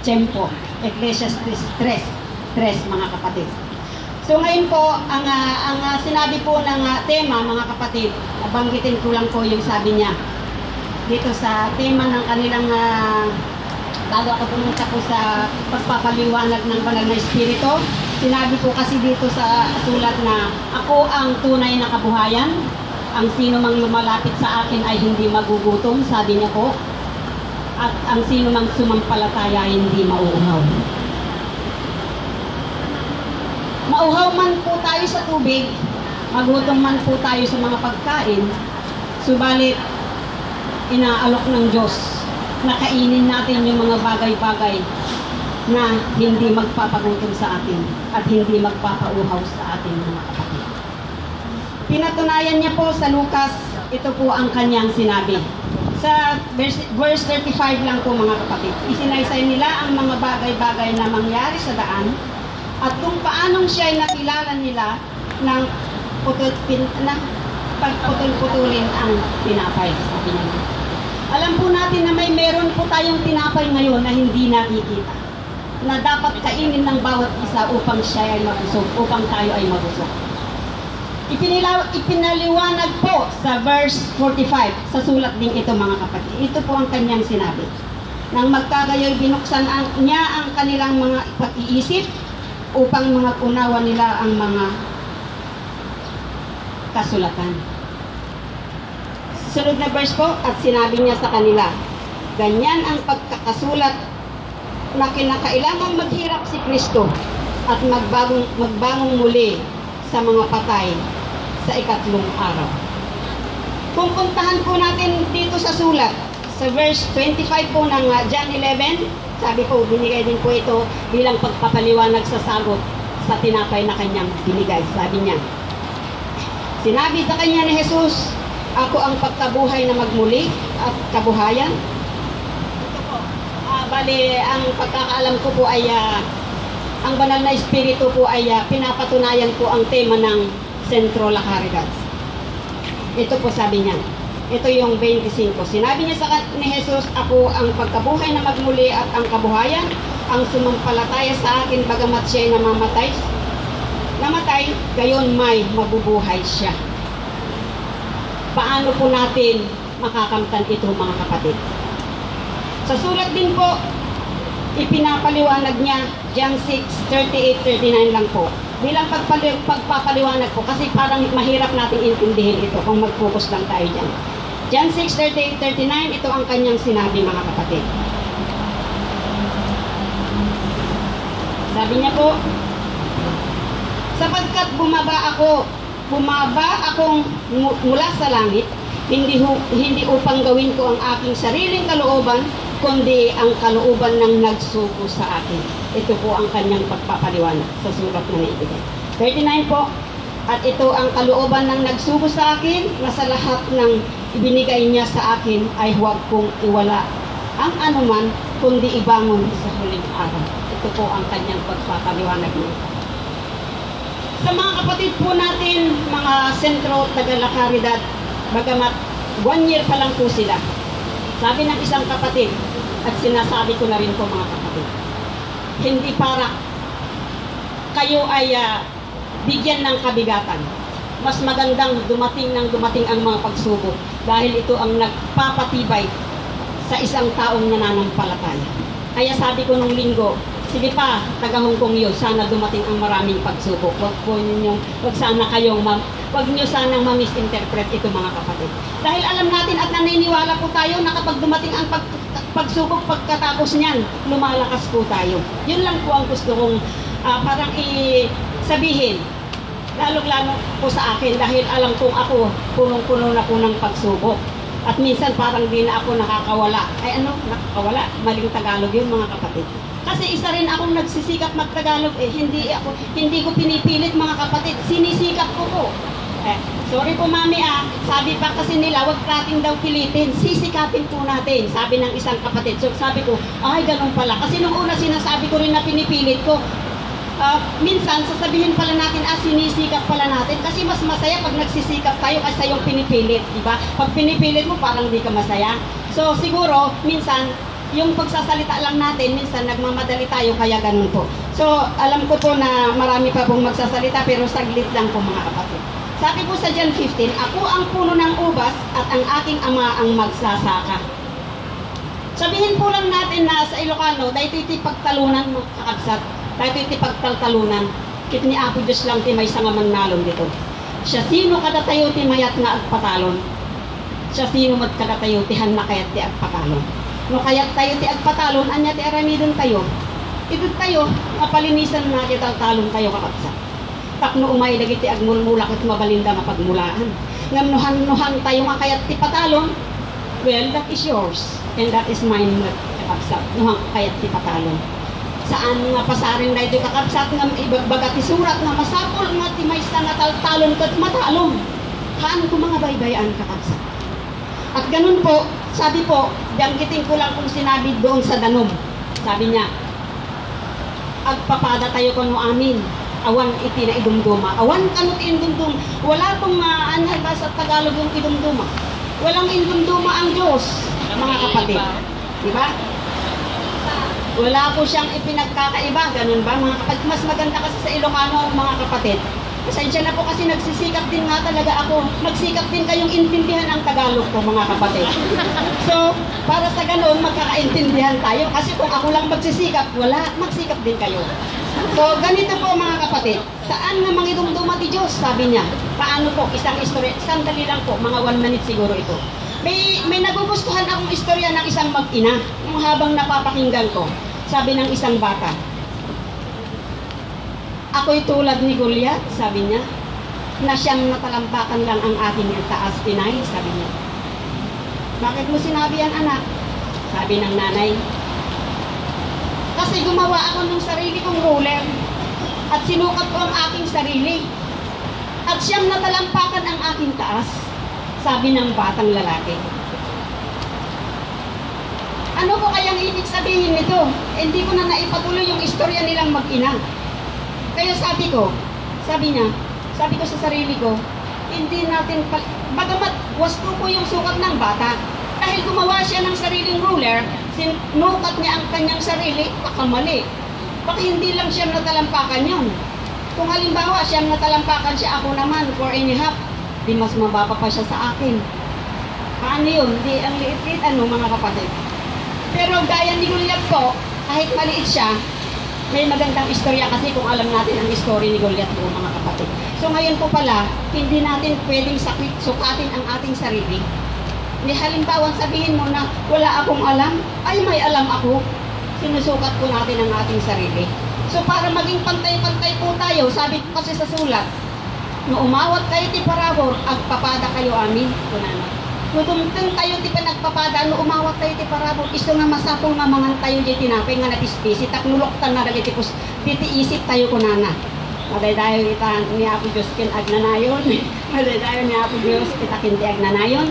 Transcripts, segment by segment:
Tiempo. Ecclesiastes 3, mga kapatid. So ngayon po, ang sinabi po ng tema, mga kapatid, banggitin ko lang po yung sabi niya. Dito sa tema ng kanilang, bago ako pumunta po sa pagpapaliwanag ng banal na espiritu, sinabi po kasi dito sa sulat na, ako ang tunay na kabuhayan, ang sino mang lumalapit sa akin ay hindi magugutom, sabi niya po, at ang sino mang sumampalataya ay hindi mauuhaw. Mauhaw man po tayo sa tubig, magutom man po tayo sa mga pagkain, subalit inaalok ng Diyos na kainin natin yung mga bagay-bagay na hindi magpapagutom sa atin at hindi magpapauhaw sa atin, mga kapatid. Pinatunayan niya po sa Lucas, ito po ang kanyang sinabi. Sa verse 35 lang po, mga kapatid, isinaysay nila ang mga bagay-bagay na mangyari sa daan at kung paanong siya ay nakilala nila ng pagputol-putulin ang tinapay. Sabi niya. Alam po natin na meron po tayong tinapay ngayon na hindi nakikita, na dapat kainin ng bawat isa upang siya ay mabusog, upang tayo ay mabusog. Ipinaliwanag po sa verse 45, sa sulat din ito, mga kapatid. Ito po ang kanyang sinabi. Nang magkagayoy, binuksan niya ang kanilang mga pag-iisip upang mga unawa nila ang mga kasulatan. Sunod na verse po, at sinabi niya sa kanila, ganyan ang pagkakasulat na kinakailangang maghirap si Kristo at magbangong muli sa mga patay sa ikatlong araw. Kung puntahan po natin dito sa sulat, sa verse 25 po ng John 11, sabi po, binigay din po ito bilang pagpapaliwanag sa sagot sa tinapay na kanyang binigay. Sabi niya, sinabi sa kanya ni Jesus, ako ang pagkabuhay na magmuli at kabuhayan. Ito po, bali, ang pagkakaalam ko po ay, ang banal na espiritu po ay pinapatunayan po ang tema ng Centro La Caridad. Ito po sabi niya, ito yung 25. Sinabi niya ni Jesus, ako ang pagkabuhay na magmuli at ang kabuhayan, ang sumampalataya sa akin bagamat siya ay namatay, gayon may mabubuhay siya. Paano po natin makakamtan ito, mga kapatid? Sa sulat din po, ipinapaliwanag niya, John 6:38-39 lang po. Bilang pagpapaliwanag po, kasi parang mahirap natin intindihin ito kung mag-focus lang tayo dyan. John 6:38-39, ito ang kanyang sinabi, mga kapatid. Sabi niya po, sapagkat bumaba akong mula sa langit, hindi upang gawin ko ang aking sariling kalooban, kundi ang kalooban ng nagsugo sa akin. Ito po ang kanyang pagpapaliwanag sa sulat na naibigay. 39 po, at ito ang kalooban ng nagsugo sa akin, na sa lahat ng ibinigay niya sa akin ay huwag kong iwala ang anuman, kundi ibangon sa huling araw. Ito po ang kanyang pagpapaliwanag niya. Sa mga kapatid po natin, mga Sentro Taga La Caridad, bagamat 1 year pa lang po sila, sabi ng isang kapatid, at sinasabi ko na rin po, mga kapatid, hindi para kayo ay bigyan ng kabigatan. Mas magandang dumating ang mga pagsubok dahil ito ang nagpapatibay sa isang taong nananampalataya. Kaya sabi ko nung linggo, sige pa, taga Hong Kong yun, sana dumating ang maraming pagsubok. Wag nyo sanang ma-misinterpret ito, mga kapatid. Dahil alam natin at naniniwala po tayo na kapag dumating ang pagsubok, pagkatapos niyan, lumalakas po tayo. Yun lang po ang gusto kong parang sabihin. Lalo-lalo po sa akin dahil alam kong ako, punong-puno na po ng pagsubok. At minsan parang di na ako nakakawala. Nakakawala? Maling Tagalog yun, mga kapatid. Kasi isa rin akong nagsisikap mag-Tagalog, hindi ko pinipilit, mga kapatid, sinisikap ko po. Sorry po, mami, sabi pa kasi nila, wag natin daw pilitin, sisikapin po natin, sabi ng isang kapatid. So sabi ko, ay ganun pala. Kasi nung una sinasabi ko rin na pinipilit ko, minsan sasabihin pala natin, sinisikap pala natin. Kasi mas masaya pag nagsisikap tayo kaysa yung pinipilit, di ba? Pag pinipilit mo, parang di ka masaya. So siguro, minsan, yung pagsasalita lang natin, minsan nagmamadali tayo, kaya ganun po. So, alam ko po na marami pa pong magsasalita, pero saglit lang po mga kapatid. Sabi po sa John 15, ako ang puno ng ubas at ang aking ama ang magsasaka. Sabihin po lang natin na sa Ilocano, dahil iti pagtalunan mo kakabsat, dahil iti pagtaltalunan, kit ni Apo Diyos lang ti may sangaman nalong dito. Siya sino kadatayo ti mayat nga agpatalon. Siya sino magkadatayo ti han na kayat ti agpatalon. No kayat tayo ti agpatalon, anya ti aramidon tayo. Idot tayo, mapalinisan na ti taltalon tayo kakabsat. Takno umay lagi ti agmulmulak at mabalinda mapagmulaan. Ngamnuhan tayo nga kayat ti patalon, well, that is yours. And that is mine nga kakabsat. Nuhang kayat ti patalon. Saan nga pasaring na ito kakabsat nga ibagbaga ti surat nga masapol nga ti may sa nataltalon kat matalon. Haan ko mga baybayan kakabsat. At ganun po, sabi po, banggitin ko lang kung sinabi doon sa Danom. Sabi niya, agpapada tayo kung amin. Awan iti na idumduma. Awan kanot indumdum. Wala pong anay ba sa Tagalog yung idumduma. Walang indumduma ang Diyos, mga kapatid. Diba? Wala po siyang ipinagkakaiba. Ganun ba, mga kapatid? Mas maganda kasi sa Ilocano, mga kapatid. Pasensya na po kasi nagsisikap din nga talaga ako. Magsikap din kayong intindihan ang Tagalog ko, mga kapatid. So, para sa ganun, magkakaintindihan tayo. Kasi kung ako lang magsisikap, wala, magsikap din kayo. So, ganito po mga kapatid. Saan nga mangidumduma ti Diyos, sabi niya. Paano po, isang istorya, sandali lang po, mga 1 minute siguro ito. May nagugustuhan akong istorya ng isang mag-ina, yung habang napapakinggan ko. Sabi ng isang bata, ako'y tulad ni Goliath, sabi niya, na siyang natalampakan lang ang aking taas tinay, sabi niya. Bakit mo sinabi yan, anak? Sabi ng nanay. Kasi gumawa ako ng sarili kong ruler at sinukat ko ang aking sarili. At siyang natalampakan ang aking taas, sabi ng batang lalaki. Ano ko kayang ibig sabihin nito? Hindi ko na naipatuloy yung istorya nilang mag-ina. Kaya sabi ko sa sarili ko, hindi natin, bagamat wasto ko yung sukat ng bata, dahil gumawa siya ng sariling ruler, sinukat niya ang kanyang sarili, pakamali. Baka hindi lang siya natalampakan yun. Kung halimbawa siya natalampakan siya, ako naman, 4.5, di mas mababa pa siya sa akin. Paano yun? Di ang liit-liit, mga kapatid. Pero gaya ni Goliath po, kahit maliit siya, may magandang istorya kasi kung alam natin ang story ni Goliath po, mga kapatid. So ngayon po pala, hindi natin pwedeng sukatin ang ating sarili. Hindi halimbawa sabihin mo na wala akong alam, ay may alam ako. Sinusukat po natin ang ating sarili. So para maging pantay-pantay po tayo, sabi ko kasi sa sulat, no umawat kayo ti parabor, agpapada kayo amin. Kunana. Nudumteng tayo ti panagpapada, no umawat tayo ti parabor, iso nga masapol nga mangan tayo di tinapay nga napispisi, taknuloktan na dagiti pus, titiisip tayo kunana. Madaydayo ita ni Apo Diyos kin agnanayon, madaydayo ni Apo Diyos kita kinti agnanayon.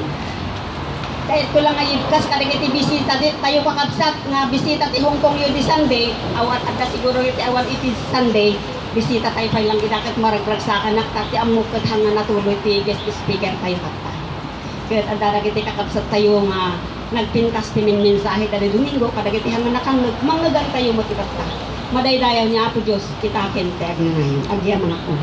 Kahit ko lang ay ibkas kadagiti bisita di tayo kakabsat nga bisita ti Hong Kong yun di Sunday, awat adda siguro iti awan iti Sunday, bisita tayo pa lang idakat maragragsakan nakta ti amukad hanga natuloy ti guest speaker tayo kakta. Kahit adda kiti kakabsat tayo nga nagpintas ti minmensahe dali Domingo kadagiti hanga nakangag mangagan tayo mo ti kakta. Madaydayaw niya Apo Diyos kita kente agnanayon agya mga ko.